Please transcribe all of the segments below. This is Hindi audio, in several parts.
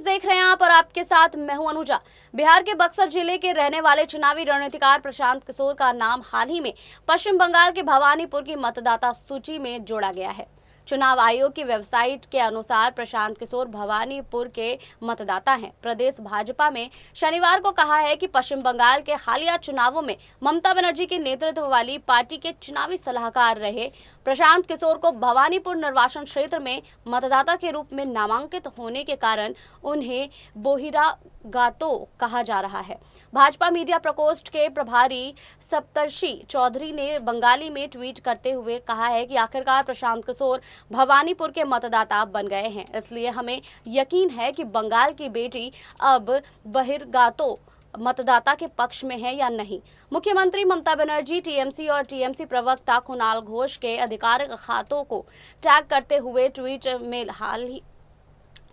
न्यूज देख रहे हैं आप और आपके साथ मैं हूं अनुजा। बिहार के बक्सर जिले के रहने वाले चुनावी रणनीतिकार प्रशांत किशोर का नाम हाल ही में पश्चिम बंगाल के भवानीपुर की मतदाता सूची में जोड़ा गया है। चुनाव आयोग की वेबसाइट के अनुसार प्रशांत किशोर भवानीपुर के मतदाता हैं। प्रदेश भाजपा में शनिवार को कहा है कि पश्चिम बंगाल के हालिया चुनावों में ममता बनर्जी के नेतृत्व वाली पार्टी के चुनावी सलाहकार रहे प्रशांत किशोर को भवानीपुर निर्वाचन क्षेत्र में मतदाता के रूप में नामांकित होने के कारण उन्हें बोहिरागातो कहा जा रहा है। भाजपा मीडिया प्रकोष्ठ के प्रभारी सप्तर्षि चौधरी ने बंगाली में ट्वीट करते हुए कहा है कि आखिरकार प्रशांत किशोर भवानीपुर के मतदाता बन गए हैं, इसलिए हमें यकीन है कि बंगाल की बेटी अब बहिर्गातो मतदाता के पक्ष में है या नहीं। मुख्यमंत्री ममता बनर्जी टीएमसी और टीएमसी प्रवक्ता कुणाल घोष के आधिकारिक खातों को टैग करते हुए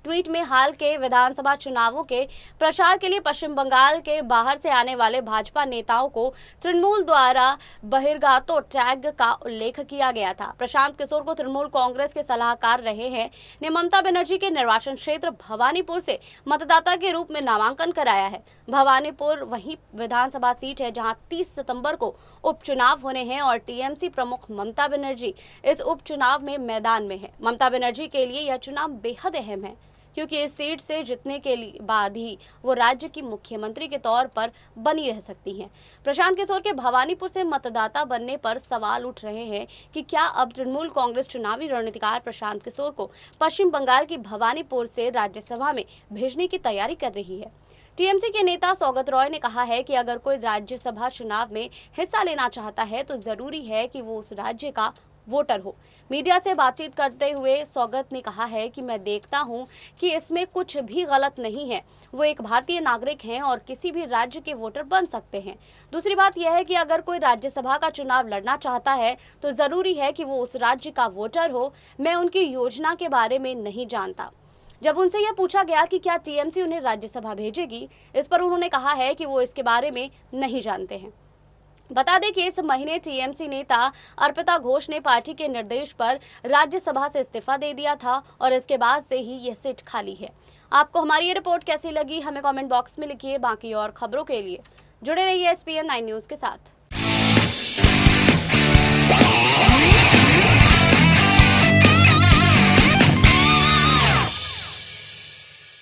ट्वीट में हाल के विधानसभा चुनावों के प्रचार के लिए पश्चिम बंगाल के बाहर से आने वाले भाजपा नेताओं को तृणमूल द्वारा बहिर्गातो टैग का उल्लेख किया गया था। प्रशांत किशोर को तृणमूल कांग्रेस के सलाहकार रहे हैं ने ममता बनर्जी के निर्वाचन क्षेत्र भवानीपुर से मतदाता के रूप में नामांकन कराया है। भवानीपुर वही विधानसभा सीट है जहां 30 सितंबर को उपचुनाव होने हैं और टीएमसी प्रमुख ममता बनर्जी इस उपचुनाव में मैदान में है। ममता बनर्जी के लिए यह चुनाव बेहद अहम है क्योंकि इस सीट से जीतने के बाद ही वो राज्य की मुख्यमंत्री के तौर पर बनी रह सकती हैं। प्रशांत किशोर के भवानीपुर से मतदाता बनने पर सवाल उठ रहे हैं कि क्या अब तृणमूल कांग्रेस चुनावी रणनीतिकार प्रशांत किशोर को पश्चिम बंगाल की भवानीपुर से राज्यसभा में भेजने की तैयारी कर रही है। टीएमसी के नेता सौगत रॉय ने कहा है कि अगर कोई राज्यसभा चुनाव में हिस्सा लेना चाहता है तो जरूरी है कि वो उस राज्य का वोटर हो। मीडिया से बातचीत करते हुए सौगत ने कहा है कि मैं देखता हूं कि इसमें कुछ भी गलत नहीं है। वो एक भारतीय नागरिक हैं और किसी भी राज्य के वोटर बन सकते हैं। दूसरी बात यह है कि अगर कोई राज्यसभा का चुनाव लड़ना चाहता है तो जरूरी है कि वो उस राज्य का वोटर हो। मैं उनकी योजना के बारे में नहीं जानता। जब उनसे यह पूछा गया कि क्या टीएमसी उन्हें राज्यसभा भेजेगी, इस पर उन्होंने कहा है कि वो इसके बारे में नहीं जानते हैं। बता दें कि इस महीने टीएमसी नेता अर्पिता घोष ने पार्टी के निर्देश पर राज्यसभा से इस्तीफा दे दिया था और इसके बाद से ही यह सीट खाली है। आपको हमारी ये रिपोर्ट कैसी लगी हमें कमेंट बॉक्स में लिखिए। बाकी और खबरों के लिए जुड़े रहिए SPN 9 न्यूज के साथ।